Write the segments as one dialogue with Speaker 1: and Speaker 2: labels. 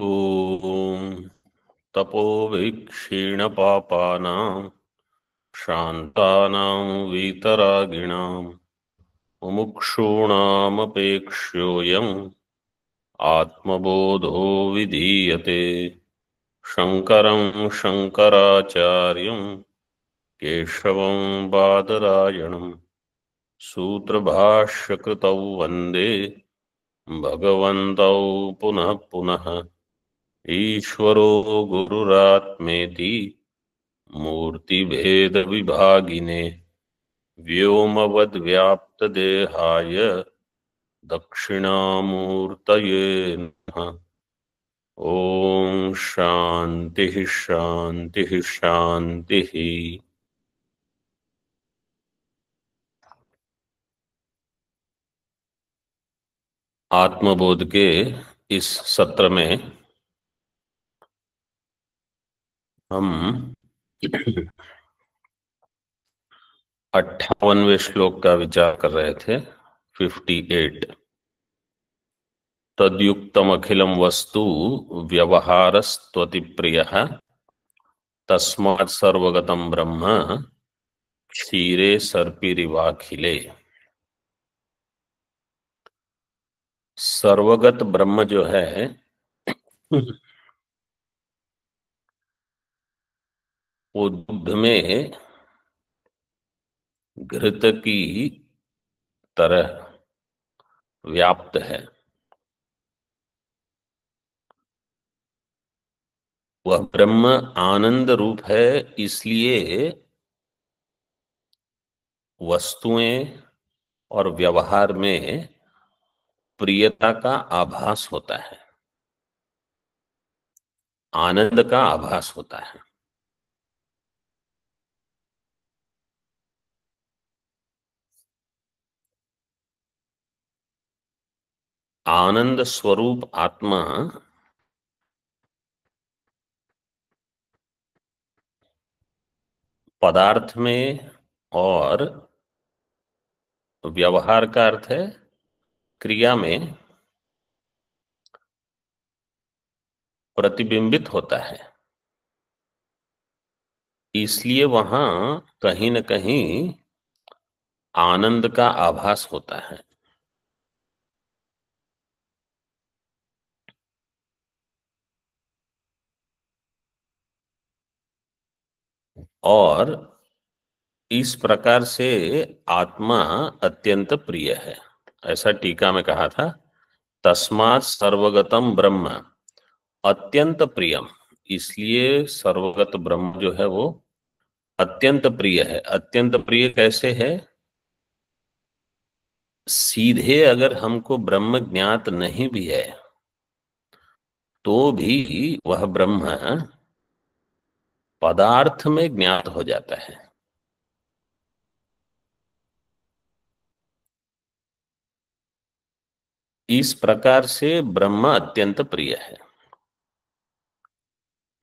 Speaker 1: ॐ तपोवीक्षीणपापानां शान्तानां वीतरागिणां मुमुक्षूणामपेक्ष्योऽयम् आत्मबोधो विधीयते। शङ्करं शङ्कराचार्यं केशवं बादरायणं सूत्रभाष्यकृतौ वन्दे भगवन्तौ पुनः पुनः। ईश्वरो गुरुरात्मेति मूर्तिभेदविभागिने व्योमवद्व्याप्तदेहाय दक्षिणामूर्तये नमः। ॐ शान्तिः शान्तिः शान्तिः। आत्मबोध के इस सत्र में हम 58वें श्लोक का विचार कर रहे थे। 58। तद्युक्तमखिलं वस्तु व्यवहारस्त्वति प्रियः तस्मात् सर्वगतं ब्रह्म क्षीरे सर्पिरिवाखिले। सर्वगत ब्रह्म जो है वो दुग्ध में घृत की तरह व्याप्त है। वह ब्रह्म आनंद रूप है, इसलिए वस्तुएं और व्यवहार में प्रियता का आभास होता है, आनंद का आभास होता है। आनंद स्वरूप आत्मा पदार्थ में और व्यवहार का अर्थ है क्रिया में प्रतिबिंबित होता है, इसलिए वहां कहीं न कहीं आनंद का आभास होता है। और इस प्रकार से आत्मा अत्यंत प्रिय है। ऐसा टीका में कहा था, तस्मात् सर्वगतम ब्रह्म अत्यंत प्रियम। इसलिए सर्वगत ब्रह्म जो है वो अत्यंत प्रिय है। अत्यंत प्रिय कैसे है? सीधे अगर हमको ब्रह्म ज्ञात नहीं भी है तो भी वह ब्रह्म पदार्थ में ज्ञात हो जाता है। इस प्रकार से ब्रह्म अत्यंत प्रिय है।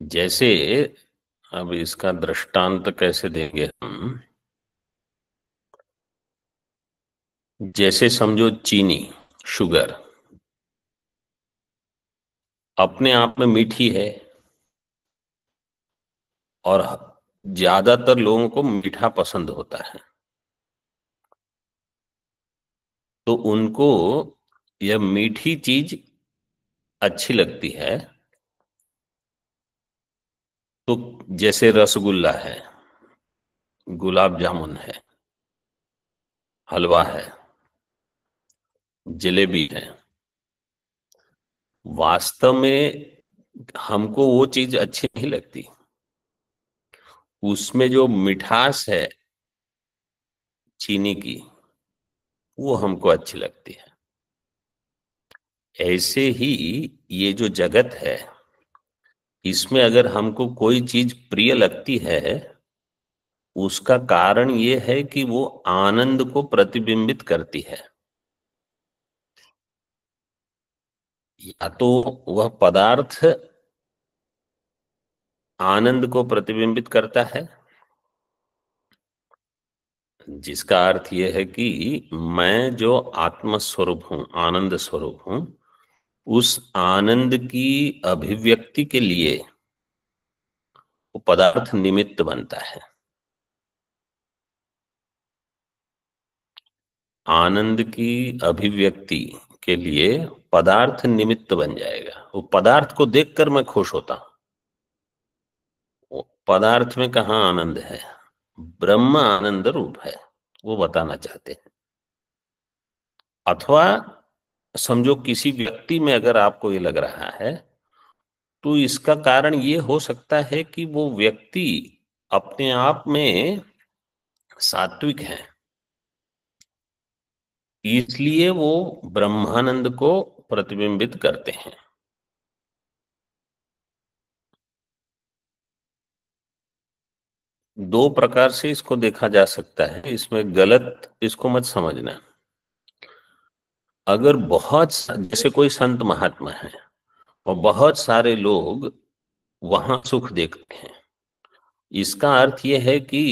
Speaker 1: जैसे अब इसका दृष्टांत कैसे देंगे हम? जैसे समझो चीनी, शुगर अपने आप में मीठी है और ज्यादातर लोगों को मीठा पसंद होता है, तो उनको यह मीठी चीज अच्छी लगती है। तो जैसे रसगुल्ला है, गुलाब जामुन है, हलवा है, जलेबी है, वास्तव में हमको वो चीज अच्छी नहीं लगती। उसमें जो मिठास है चीनी की, वो हमको अच्छी लगती है। ऐसे ही ये जो जगत है, इसमें अगर हमको कोई चीज प्रिय लगती है, उसका कारण ये है कि वो आनंद को प्रतिबिंबित करती है। या तो वह पदार्थ आनंद को प्रतिबिंबित करता है, जिसका अर्थ यह है कि मैं जो आत्म स्वरूप हूं, आनंद स्वरूप हूं, उस आनंद की अभिव्यक्ति के लिए वो पदार्थ निमित्त बनता है। आनंद की अभिव्यक्ति के लिए पदार्थ निमित्त बन जाएगा। वो पदार्थ को देखकर मैं खुश होता हूं। वो पदार्थ में कहाँ आनंद है? ब्रह्म आनंद रूप है, वो बताना चाहते हैं। अथवा समझो किसी व्यक्ति में अगर आपको ये लग रहा है, तो इसका कारण ये हो सकता है कि वो व्यक्ति अपने आप में सात्विक है, इसलिए वो ब्रह्मानंद को प्रतिबिंबित करते हैं। दो प्रकार से इसको देखा जा सकता है, इसमें गलत इसको मत समझना। अगर जैसे कोई संत महात्मा है और बहुत सारे लोग वहां सुख देखते हैं, इसका अर्थ यह है कि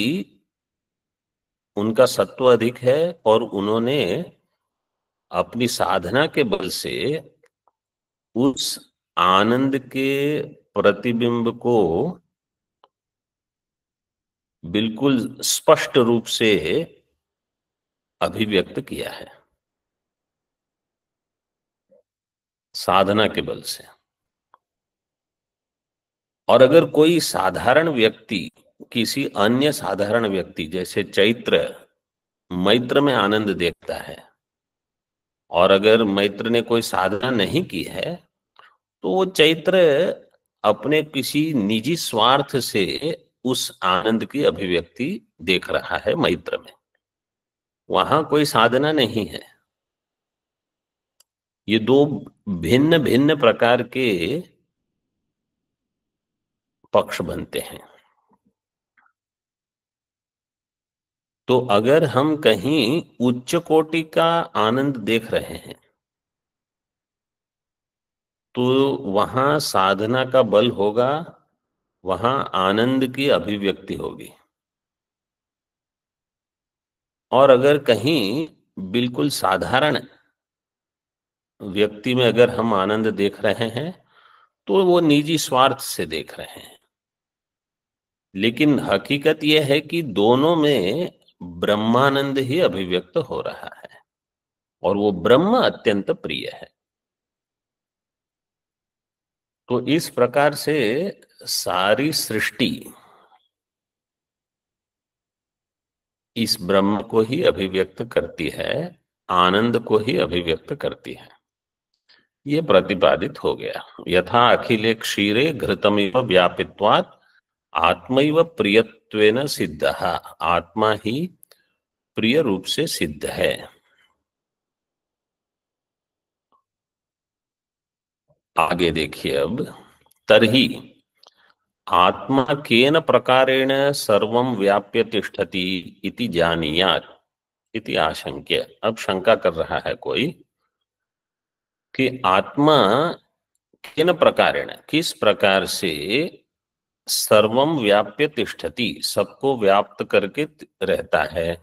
Speaker 1: उनका सत्व अधिक है और उन्होंने अपनी साधना के बल से उस आनंद के प्रतिबिंब को बिल्कुल स्पष्ट रूप से अभिव्यक्त किया है, साधना के बल से। और अगर कोई साधारण व्यक्ति किसी अन्य साधारण व्यक्ति जैसे मैत्र में आनंद देखता है, और अगर मैत्र ने कोई साधना नहीं की है, तो वो चैत्र अपने किसी निजी स्वार्थ से उस आनंद की अभिव्यक्ति देख रहा है मैत्र में। वहां कोई साधना नहीं है। ये दो भिन्न भिन्न प्रकार के पक्ष बनते हैं। तो अगर हम कहीं उच्च कोटि का आनंद देख रहे हैं, तो वहां साधना का बल होगा, वहां आनंद की अभिव्यक्ति होगी। और अगर कहीं बिल्कुल साधारण व्यक्ति में अगर हम आनंद देख रहे हैं, तो वो निजी स्वार्थ से देख रहे हैं। लेकिन हकीकत यह है कि दोनों में ब्रह्मानंद ही अभिव्यक्त हो रहा है, और वो ब्रह्म अत्यंत प्रिय है। तो इस प्रकार से सारी सृष्टि इस ब्रह्म को ही अभिव्यक्त करती है, आनंद को ही अभिव्यक्त करती है। ये प्रतिपादित हो गया। यथा अखिले क्षीरे घृतमिव व्यापित्वात् आत्मैव प्रियत्वेन सिद्धः। आत्मा ही प्रिय रूप से सिद्ध है। आगे देखिए अब। तरही आत्मा केन प्रकारेण सर्वं व्याप्य तिष्ठति इति जानीयात् इति आशंक्य। अब शंका कर रहा है कोई कि आत्मा किन प्रकारेण, किस प्रकार से सर्वम व्याप्य तिष्ठति, सबको व्याप्त करके रहता है।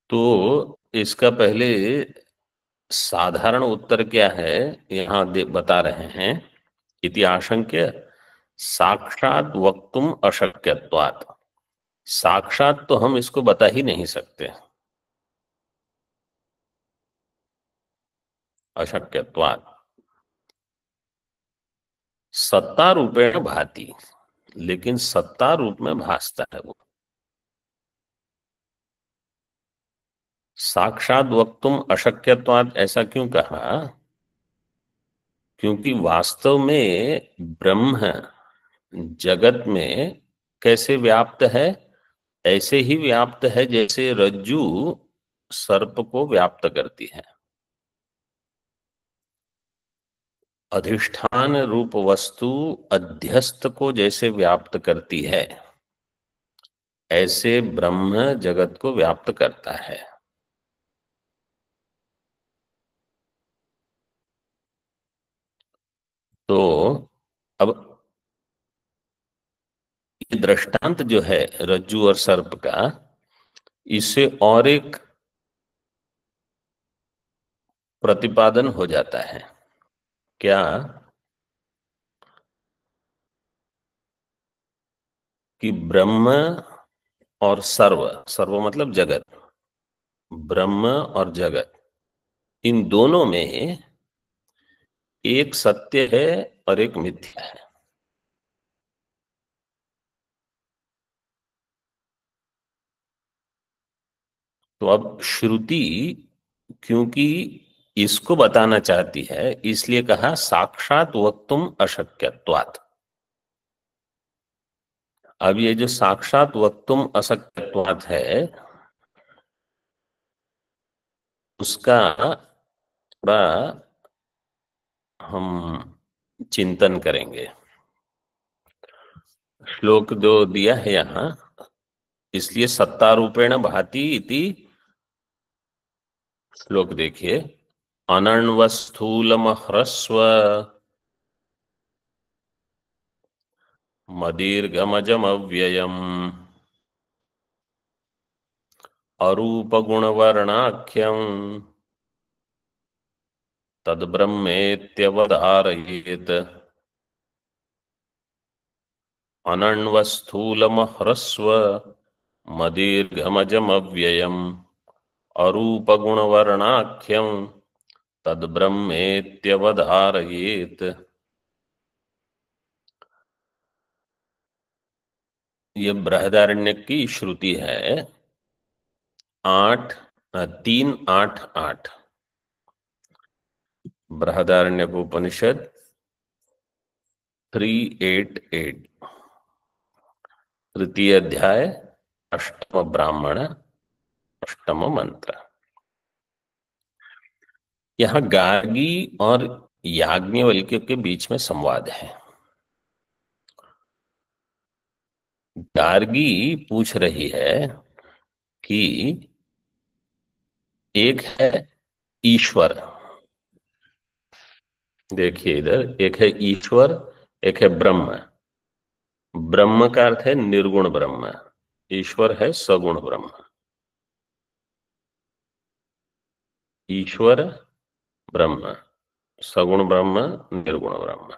Speaker 1: तो इसका पहले साधारण उत्तर क्या है, यहां बता रहे हैं। इति आशंक्य साक्षात वक्तुम अशक्यत्वात्। साक्षात तो हम इसको बता ही नहीं सकते, अशक्यत्वात्। सत्ता रूपेण भाति, लेकिन सत्ता रूप में भासता है वो। साक्षात वक्तुम अशक्यत्वात् ऐसा क्यों कहा? क्योंकि वास्तव में ब्रह्म जगत में कैसे व्याप्त है? ऐसे ही व्याप्त है जैसे रज्जू सर्प को व्याप्त करती है। अधिष्ठान रूप वस्तु अध्यस्त को जैसे व्याप्त करती है, ऐसे ब्रह्म जगत को व्याप्त करता है। तो अब दृष्टांत जो है रज्जु और सर्प का, इससे और एक प्रतिपादन हो जाता है। क्या? कि ब्रह्म और सर्व, सर्व मतलब जगत, ब्रह्म और जगत, इन दोनों में एक सत्य है और एक मिथ्या है। तो अब श्रुति क्योंकि इसको बताना चाहती है, इसलिए कहा साक्षात वक्तुम अशक्यत्वात्। अब ये जो साक्षात वक्तुम अशक्यत्वात् है, उसका थोड़ा हम चिंतन करेंगे। श्लोक जो दिया है यहाँ, इसलिए सत्तारूपेण भाति इति, श्लोक देखिए, अनण्वस्थूलमह्रस्व मदीर्घमजमव्ययम् अरूपगुणवर्णाख्यम् तद्ब्रह्मेत्यवधारयेत्। अनण्वस्थूलमह्रस्व मदीर्घमजमव्ययम् अरूपगुणवर्णाख्यम् तद्ब्रह्मेत्यवधारयेत्। ये बृहदारण्यक की श्रुति है, 3:8:8। बृहदारण्यक उपनिषद 3:8:8, तृतीय अध्याय, अष्टम ब्राह्मण, अष्टम मंत्र। यहां गार्गी और याज्ञवल्क्य के बीच में संवाद है। गार्गी पूछ रही है कि एक है ईश्वर, देखिए इधर, एक है ईश्वर, एक है ब्रह्म। ब्रह्म का अर्थ है निर्गुण ब्रह्म, ईश्वर है सगुण ब्रह्म। ईश्वर ब्रह्म, सगुण ब्रह्म, निर्गुण ब्रह्म।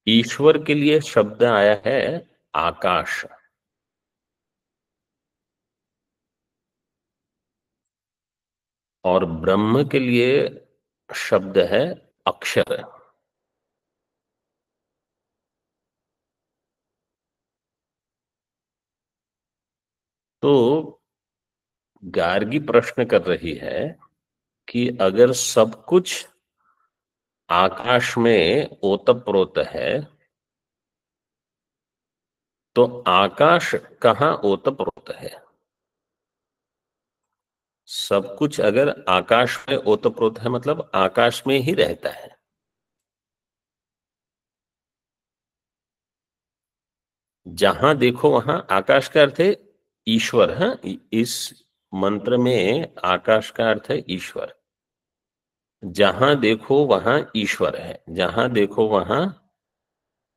Speaker 1: ईश्वर के लिए शब्द आया है आकाश, और ब्रह्म के लिए शब्द है अक्षर। तो गार्गी प्रश्न कर रही है कि अगर सब कुछ आकाश में ओतप्रोत है, तो आकाश कहाँ ओतप्रोत है? सब कुछ अगर आकाश में ओतप्रोत है, मतलब आकाश में ही रहता है। जहां देखो वहां, आकाश का अर्थ है ईश्वर। है, इस मंत्र में आकाश का अर्थ है ईश्वर। जहां देखो वहां ईश्वर है, जहां देखो वहां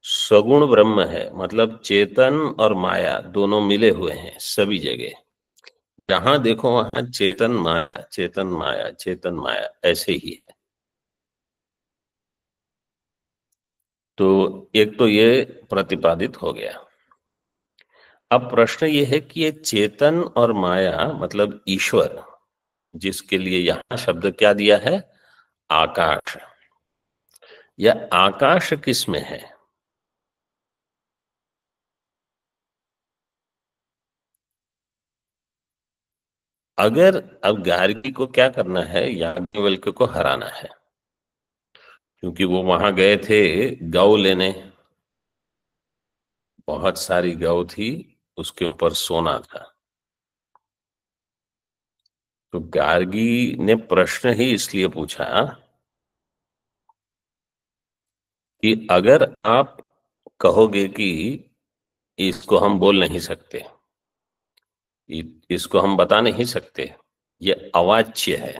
Speaker 1: सगुण ब्रह्म है, मतलब चेतन और माया दोनों मिले हुए हैं सभी जगह। जहां देखो वहां चेतन माया, चेतन माया, चेतन माया, ऐसे ही है। तो एक तो ये प्रतिपादित हो गया। अब प्रश्न ये है कि ये चेतन और माया मतलब ईश्वर, जिसके लिए यहां शब्द क्या दिया है, आकाश, या आकाश किस में है? अगर अब गार्गी को क्या करना है, याज्ञवल्क्य को हराना है, क्योंकि वो वहां गए थे गौ लेने, बहुत सारी गौ थी, उसके ऊपर सोना था। तो गार्गी ने प्रश्न ही इसलिए पूछा कि अगर आप कहोगे कि इसको हम बोल नहीं सकते, इसको हम बता नहीं सकते, ये अवाच्य है,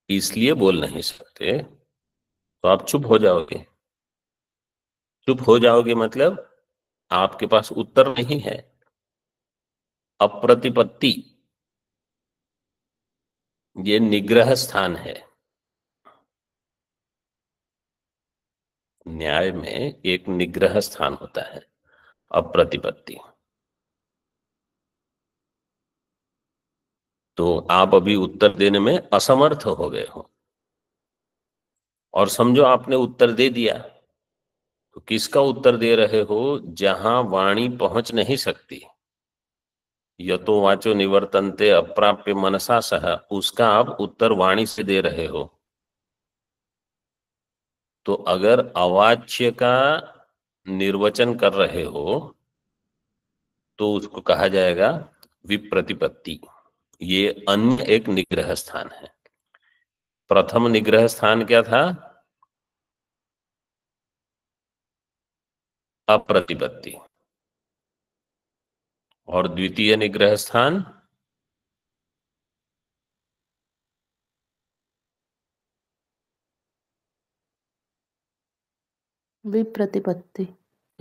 Speaker 1: इसलिए बोल नहीं सकते, तो आप चुप हो जाओगे। चुप हो जाओगे मतलब आपके पास उत्तर नहीं है। अप्रतिपत्ति, ये निग्रह स्थान है। न्याय में एक निग्रह स्थान होता है, अप्रतिपत्ति। तो आप अभी उत्तर देने में असमर्थ हो गए हो, और समझो आपने उत्तर दे दिया, तो किसका उत्तर दे रहे हो? जहां वाणी पहुंच नहीं सकती, यतो वाचो निवर्तन्ते अप्राप्य मनसा सह, उसका आप उत्तर वाणी से दे रहे हो। तो अगर अवाच्य का निर्वचन कर रहे हो तो उसको कहा जाएगा विप्रतिपत्ति। ये अन्य एक निग्रह स्थान है। प्रथम निग्रह स्थान क्या था? अप्रतिपत्ति। और द्वितीय निग्रह स्थान
Speaker 2: विप्रतिपत्ति।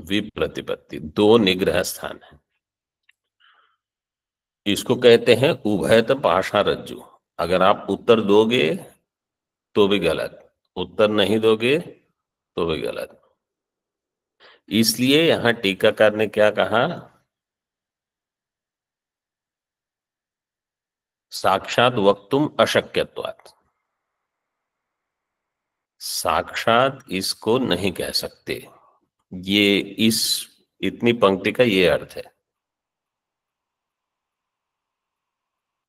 Speaker 1: विप्रतिपत्ति। दो निग्रह स्थान है। इसको कहते हैं उभयत पाशा रज्जु। अगर आप उत्तर दोगे तो भी गलत, उत्तर नहीं दोगे तो भी गलत। इसलिए यहां टीकाकार ने क्या कहा? साक्षात वक्तुम अशक्यत्वात्। साक्षात इसको नहीं कह सकते। ये इस इतनी पंक्ति का ये अर्थ है।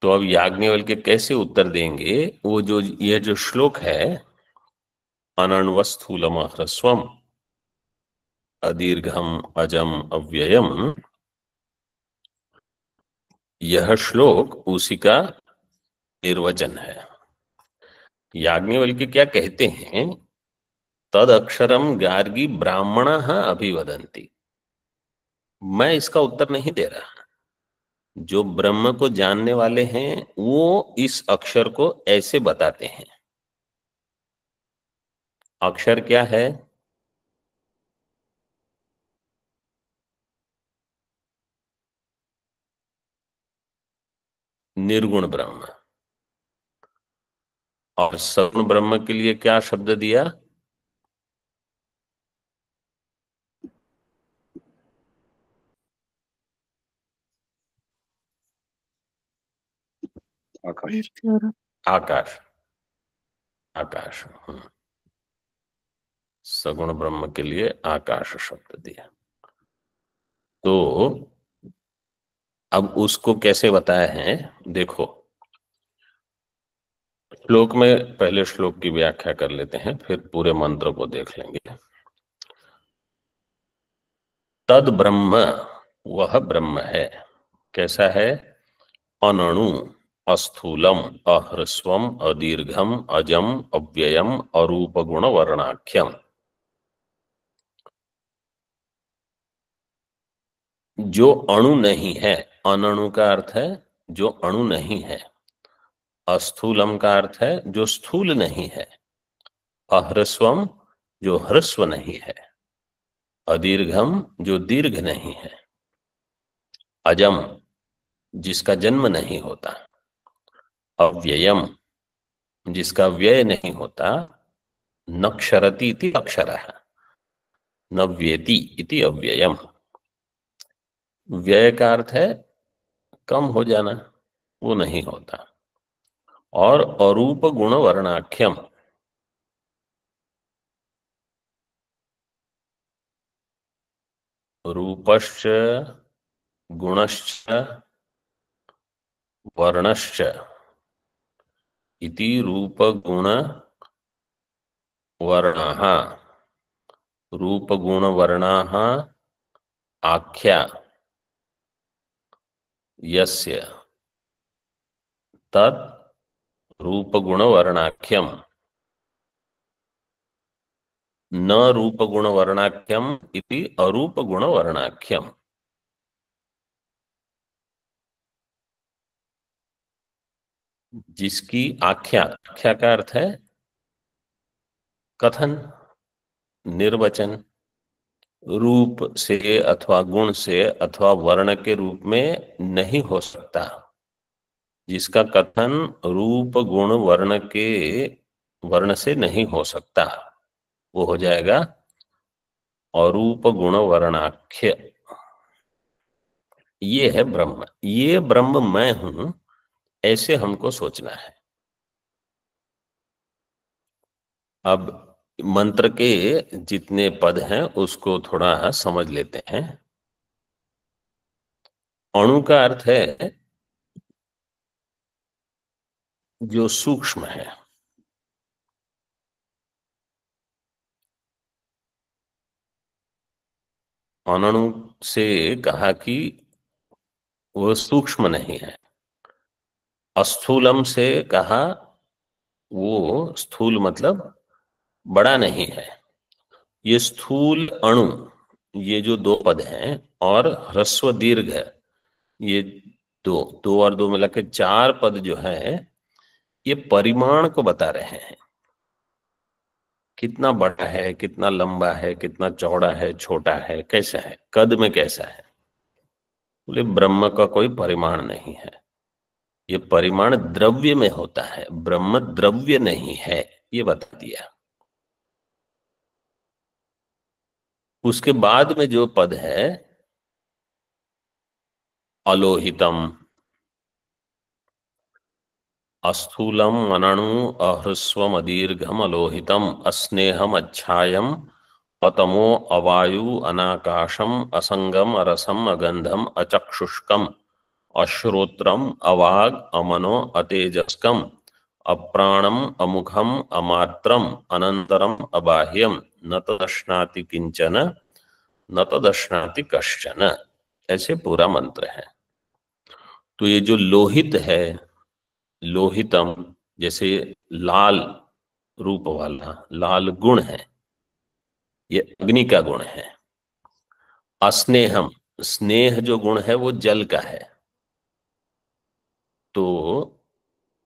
Speaker 1: तो अब याज्ञवल्क्य कैसे उत्तर देंगे? वो जो ये जो श्लोक है, अनण्वस्थूलम ह्रस्वम अदीर्घम अजम अव्ययम, यह श्लोक उसी का निर्वचन है। याज्ञवल्क्य क्या कहते हैं? तद अक्षरम गार्गी ब्राह्मण अभिवदंती। मैं इसका उत्तर नहीं दे रहा। जो ब्रह्म को जानने वाले हैं वो इस अक्षर को ऐसे बताते हैं। अक्षर क्या है? निर्गुण ब्रह्म। और सगुण ब्रह्म के लिए क्या शब्द दिया?
Speaker 2: आकाश।
Speaker 1: आकाश। आकाश। सगुण ब्रह्म के लिए आकाश शब्द दिया। तो अब उसको कैसे बताया है देखो। श्लोक में पहले श्लोक की व्याख्या कर लेते हैं, फिर पूरे मंत्र को देख लेंगे। तद ब्रह्म, वह ब्रह्म है। कैसा है? अनणु, अस्थूलम, अह्रस्वम, अदीर्घम, अजम, अव्ययम, अरूप गुण वर्णाख्यम। जो अणु नहीं है। अनणु का अर्थ है जो अणु नहीं है। अस्थूलम का अर्थ है जो स्थूल नहीं है। अह्रस्वम, जो ह्रस्व नहीं है। अदीर्घम, जो दीर्घ नहीं है। अजम, जिसका जन्म नहीं होता। अव्ययम, जिसका व्यय नहीं होता। नक्षरति इति अक्षरः, न व्येति इति अव्ययम। व्यय का अर्थ है कम हो जाना, वो नहीं होता। और अरूप गुण वर्णाख्यम, रूपश्च गुणश्च वर्णश्च इति रूप गुण वर्णाः, रूप गुण वर्णाः आख्या यस्य तत् रूप गुण वर्णाख्यम, न रूप गुण वर्णाख्यम इति अरूप गुण वर्णाख्यम। जिसकी आख्या, आख्या का अर्थ है कथन, निर्वचन। रूप से अथवा गुण से अथवा वर्ण के रूप में नहीं हो सकता। जिसका कथन रूप गुण वर्ण से नहीं हो सकता, वो हो जाएगा अरूप गुण वर्णाख्य। ये है ब्रह्म, ये ब्रह्म मैं हूं, ऐसे हमको सोचना है। अब मंत्र के जितने पद हैं उसको थोड़ा समझ लेते हैं। अणु का अर्थ है जो सूक्ष्म है। अणु से कहा कि वो सूक्ष्म नहीं है। अस्थूलम से कहा वो स्थूल मतलब बड़ा नहीं है। ये स्थूल अणु, ये जो दो पद हैं, और ह्रस्व दीर्घ, ये दो दो और दो मिला के चार पद जो है, ये परिमाण को बता रहे हैं। कितना बड़ा है, कितना लंबा है, कितना चौड़ा है, छोटा है, कैसा है, कद में कैसा है। बोले ब्रह्म का कोई परिमाण नहीं है। ये परिमाण द्रव्य में होता है, ब्रह्म द्रव्य नहीं है, ये बता दिया। उसके बाद में जो पद है अलोहितम, अस्थूलम अनणु अहृस्वम अदीर्घम अलोहितम अस्नेहम अच्छायम अतमो अवायु अनाकाशम असंगम अरसम अगंधम अचक्षुष्कम अश्रोत्रम अवाग अमनो अतेजस्कम अप्राणम अमुखम अमात्रम अनंतरम अबाह्यम न तदश्नाति किंचन न तदश्नाति कश्चन। ऐसे पूरा मंत्र है। तो ये जो लोहित है, लोहितम जैसे लाल रूप वाला, लाल गुण है, ये अग्नि का गुण है। अस्नेहम, स्नेह जो गुण है वो जल का है। तो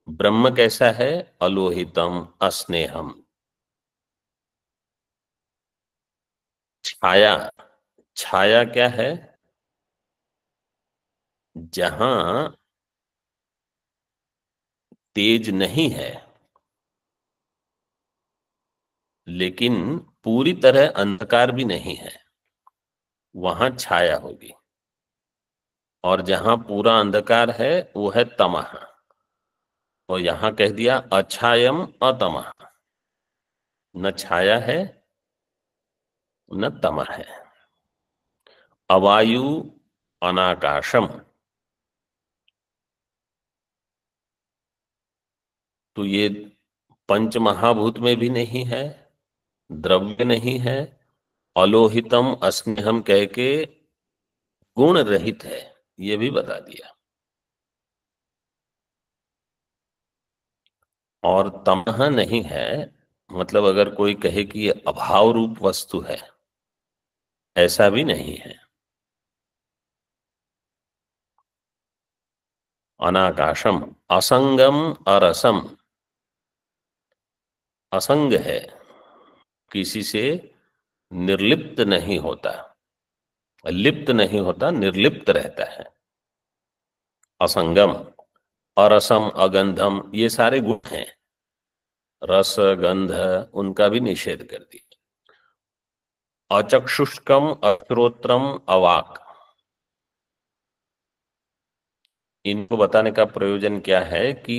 Speaker 1: ब्रह्म कैसा है, अलोहितम अस्नेहम। छाया, छाया क्या है, जहां तेज नहीं है लेकिन पूरी तरह अंधकार भी नहीं है, वहां छाया होगी। और जहां पूरा अंधकार है वो है तमह। और यहां कह दिया अछायम अतमः, न छाया है न तमः है। अवायु अनाकाशम, तो ये पंच महाभूत में भी नहीं है, द्रव्य नहीं है। अलोहितम अस्नेहम कह के गुण रहित है, ये भी बता दिया। और तमह नहीं है, मतलब अगर कोई कहे कि ये अभाव रूप वस्तु है, ऐसा भी नहीं है। अनाकाशम, असंगम अरसम, असंग है, किसी से निर्लिप्त नहीं होता, लिप्त नहीं होता, निर्लिप्त रहता है। असंगम, अरसम अगंधम, ये सारे गुण हैं। रस गंध उनका भी निषेध कर दिया। अचक्षुष्कम अश्रोत्रम अवाक, इनको बताने का प्रयोजन क्या है कि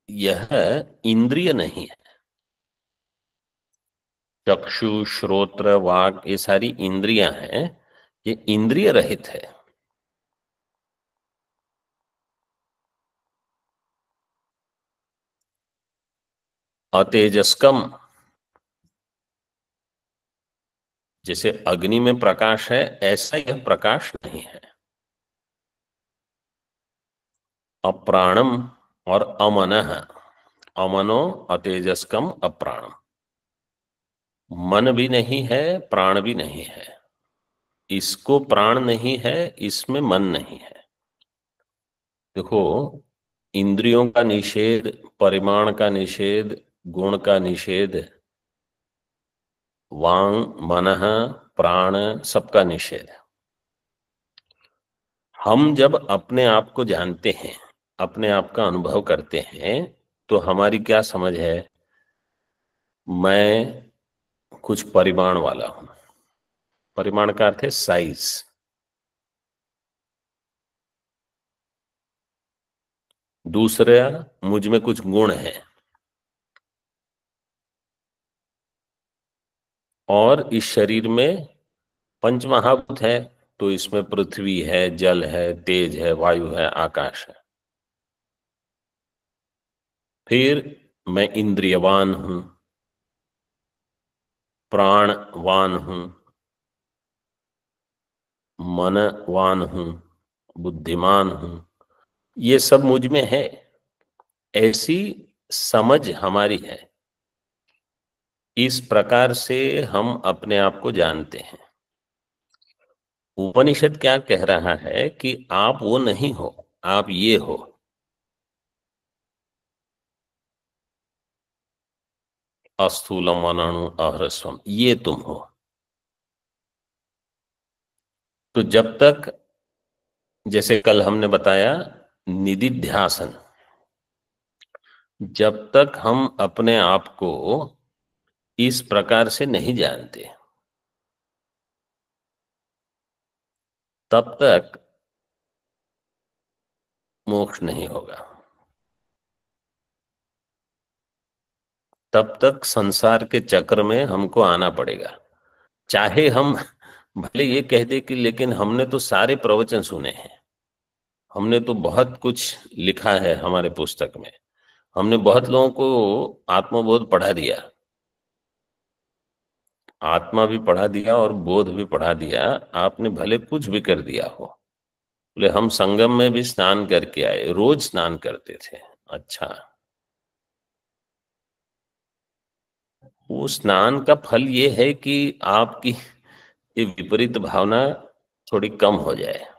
Speaker 1: यह इंद्रिय नहीं है। चक्षु श्रोत्र वाक ये सारी इंद्रियां हैं, ये इंद्रिय रहित है। अतेजस्कम, जैसे अग्नि में प्रकाश है ऐसा यह प्रकाश नहीं है। अप्राणम और अमनः, अमनो अतेजस्कम अप्राणम, मन भी नहीं है प्राण भी नहीं है। इसको प्राण नहीं है, इसमें मन नहीं है। देखो, इंद्रियों का निषेध, परिमाण का निषेध, गुण का निषेध, वांग, मनः, प्राण सबका निषेध है। हम जब अपने आप को जानते हैं, अपने आप का अनुभव करते हैं, तो हमारी क्या समझ है? मैं कुछ परिमाण वाला हूं। परिमाण का अर्थ है साइज। दूसरा, मुझ में कुछ गुण है। और इस शरीर में पंच महाभूत है, तो इसमें पृथ्वी है, जल है, तेज है, वायु है, आकाश है। फिर मैं इंद्रियवान हूं, प्राणवान हूं, मनवान हूं, बुद्धिमान हूं। ये सब मुझ में है। ऐसी समझ हमारी है। इस प्रकार से हम अपने आप को जानते हैं। उपनिषद क्या कह रहा है कि आप वो नहीं हो, आप ये हो। अस्थूलम अनणु अह्रस्वम, ये तुम हो। तो जब तक, जैसे कल हमने बताया, निदिध्यासन, जब तक हम अपने आप को इस प्रकार से नहीं जानते, तब तक मोक्ष नहीं होगा। तब तक संसार के चक्र में हमको आना पड़ेगा। चाहे हम भले ये कह दे कि लेकिन हमने तो सारे प्रवचन सुने हैं, हमने तो बहुत कुछ लिखा है हमारे पुस्तक में, हमने बहुत लोगों को आत्मबोध पढ़ा दिया। आत्मा भी पढ़ा दिया और बोध भी पढ़ा दिया, आपने भले कुछ भी कर दिया हो। बोले हम संगम में भी स्नान करके आए, रोज स्नान करते थे। अच्छा, वो स्नान का फल ये है कि आपकी ये विपरीत भावना थोड़ी कम हो जाए।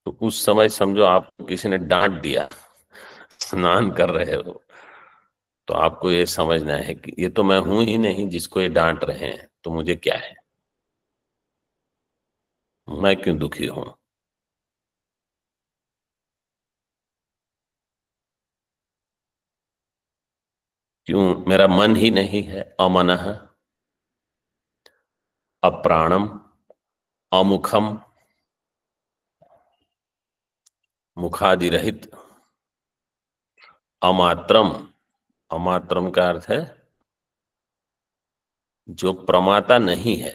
Speaker 1: तो उस समय समझो आपको किसी ने डांट दिया, स्नान कर रहे हो, तो आपको ये समझना है कि ये तो मैं हूं ही नहीं जिसको ये डांट रहे हैं, तो मुझे क्या है, मैं क्यों दुखी हूं? क्यों मेरा मन ही नहीं है? अमनः, अप्राणम, अमुखम, मुखादि रहित, अमात्रम। अमात्रम का अर्थ है जो प्रमाता नहीं है,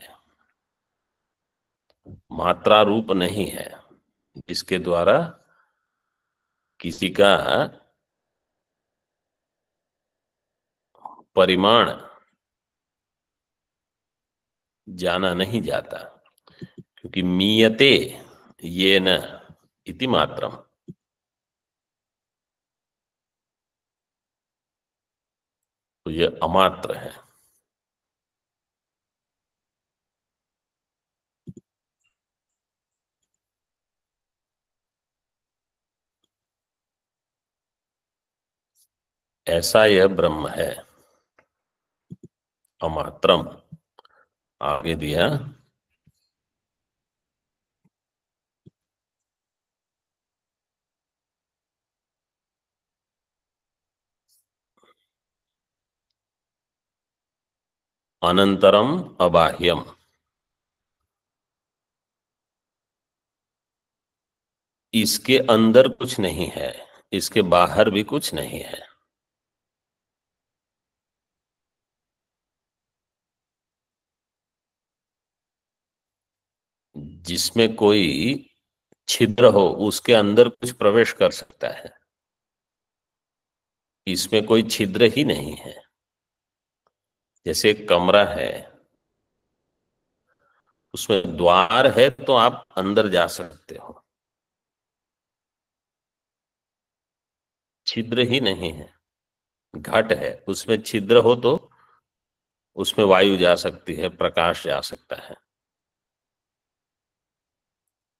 Speaker 1: मात्रा रूप नहीं है, जिसके द्वारा किसी का परिमाण जाना नहीं जाता। क्योंकि मीयते ये न इति मात्रम, तो ये अमात्र है। ऐसा यह ब्रह्म है, अमात्रम। आगे दिया, अनंतरम अबाह्यम। इसके अंदर कुछ नहीं है, इसके बाहर भी कुछ नहीं है। जिसमें कोई छिद्र हो उसके अंदर कुछ प्रवेश कर सकता है, इसमें कोई छिद्र ही नहीं है। जैसे एक कमरा है, उसमें द्वार है तो आप अंदर जा सकते हो, छिद्र ही नहीं है। घट है, उसमें छिद्र हो तो उसमें वायु जा सकती है, प्रकाश जा सकता है।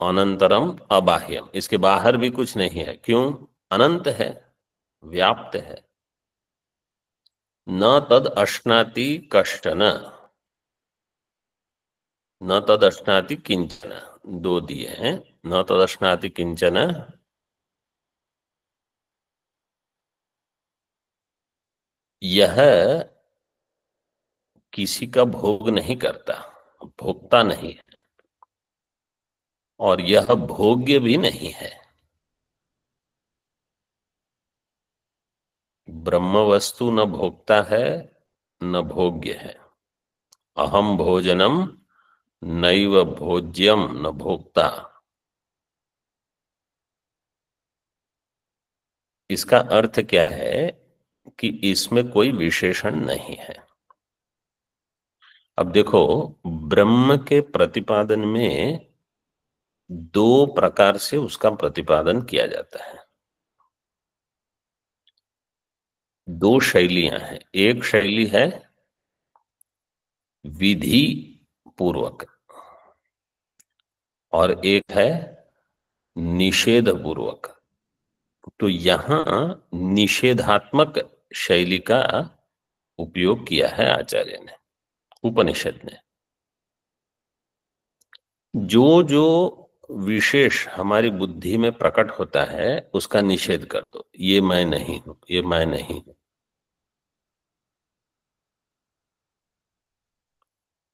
Speaker 1: अनंतरम अबाह्यम, इसके बाहर भी कुछ नहीं है। क्यों? अनंत है, व्याप्त है। न तद अश्नाति कश्चन, न तद अश्नाति किंचन, दो दिए हैं। न तद अश्नाति किंचन, यह किसी का भोग नहीं करता, भोगता नहीं है, और यह भोग्य भी नहीं है। ब्रह्म वस्तु न भोगता है न भोग्य है। अहम भोजनम नैव भोज्यम न भोक्ता। इसका अर्थ क्या है कि इसमें कोई विशेषण नहीं है। अब देखो, ब्रह्म के प्रतिपादन में दो प्रकार से उसका प्रतिपादन किया जाता है। दो शैलियां हैं। एक शैली है विधि पूर्वक, और एक है निषेध पूर्वक। तो यहां निषेधात्मक शैली का उपयोग किया है आचार्य ने, उपनिषद ने। जो जो विशेष हमारी बुद्धि में प्रकट होता है उसका निषेध कर दो। ये मैं नहीं हूं, ये मैं नहीं हूं।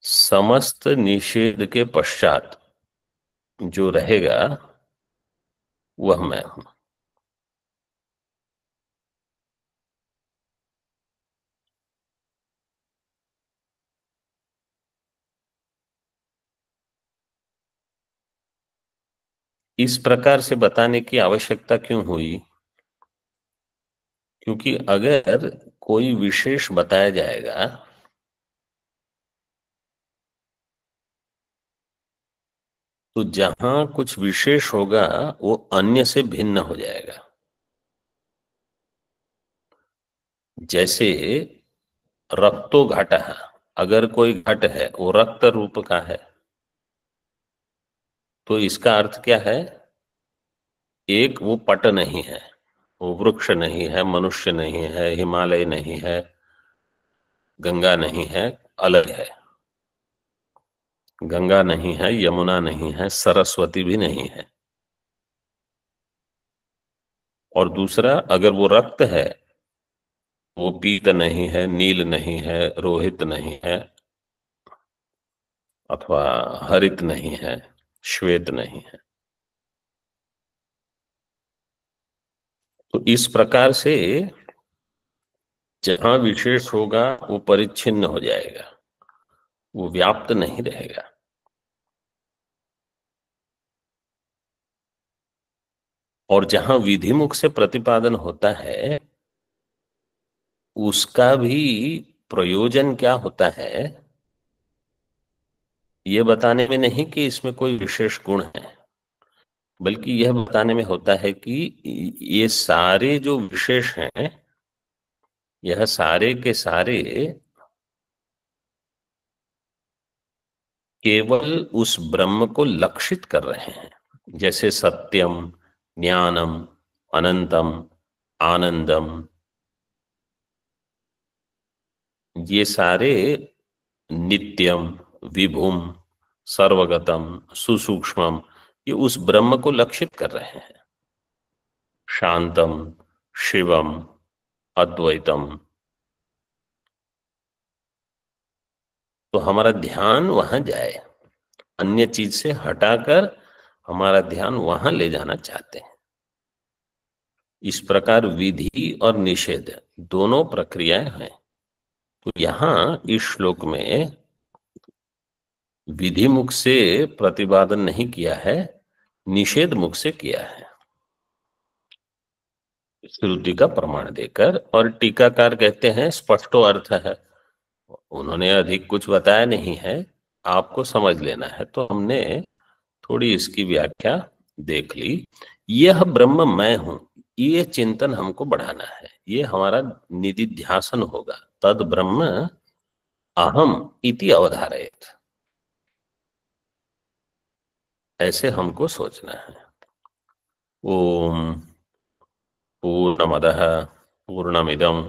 Speaker 1: समस्त निषेध के पश्चात जो रहेगा वह मैं हूं। इस प्रकार से बताने की आवश्यकता क्यों हुई? क्योंकि अगर कोई विशेष बताया जाएगा तो जहां कुछ विशेष होगा वो अन्य से भिन्न हो जाएगा। जैसे रक्तो घट है, अगर कोई घट है वो रक्त रूप का है, तो इसका अर्थ क्या है? एक, वो पट नहीं है, वो वृक्ष नहीं है, मनुष्य नहीं है, हिमालय नहीं है, गंगा नहीं है, अलग है। गंगा नहीं है, यमुना नहीं है, सरस्वती भी नहीं है। और दूसरा, अगर वो रक्त है, वो पीत नहीं है, नील नहीं है, रोहित नहीं है, अथवा हरित नहीं है, श्वेत नहीं है। तो इस प्रकार से जहां विशेष होगा वो परिच्छिन्न हो जाएगा, वो व्याप्त नहीं रहेगा। और जहां विधिमुख से प्रतिपादन होता है उसका भी प्रयोजन क्या होता है, ये बताने में नहीं कि इसमें कोई विशेष गुण है, बल्कि यह बताने में होता है कि ये सारे जो विशेष हैं, यह सारे के सारे केवल उस ब्रह्म को लक्षित कर रहे हैं। जैसे सत्यम, ज्ञानम, अनंतम, आनंदम, ये सारे नित्यम, विभुम, सर्वगतम, सुसूक्ष्मम, ये उस ब्रह्म को लक्षित कर रहे हैं। शांतम, शिवम, अद्वैतम। तो हमारा ध्यान वहां जाए, अन्य चीज से हटाकर हमारा ध्यान वहां ले जाना चाहते हैं। इस प्रकार विधि और निषेध दोनों प्रक्रियाएं हैं। तो यहां इस श्लोक में विधि मुख से प्रतिपादन नहीं किया है, निषेध मुख से किया है, श्रुति का प्रमाण देकर। और टीकाकार कहते हैं स्पष्टो अर्थ है। उन्होंने अधिक कुछ बताया नहीं है, आपको समझ लेना है, तो हमने थोड़ी इसकी व्याख्या देख ली। यह ब्रह्म मैं हूं, ये चिंतन हमको बढ़ाना है, ये हमारा निधिध्यासन होगा। तद ब्रह्म अहम इति अवधारयेत। ऐसे हमको सोचना है। ओम पूर्णमदः पूर्णमिदं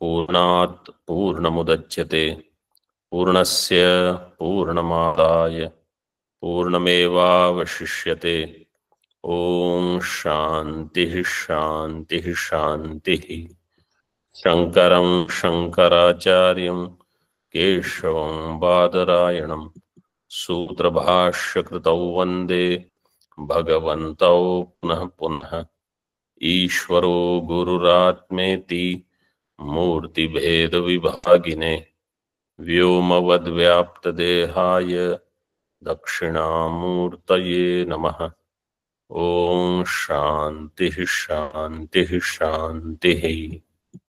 Speaker 1: पूर्णात् पूर्णमुदच्यते पूर्णस्य पूर्णमादाय पूर्णमेवावशिष्यते। ओम शांति शांति शांति। शंकरं शंकराचार्यं केशवं बादरायणं सूत्रभाष्यकृतौ वन्दे भगवन्तौ पुनः पुनः। ईश्वरो गुरुरात्मेति मूर्तिभेदविभागिने व्योमवद्व्याप्तदेहाय दक्षिणामूर्तये नमः। ओम शांति शांति शांति।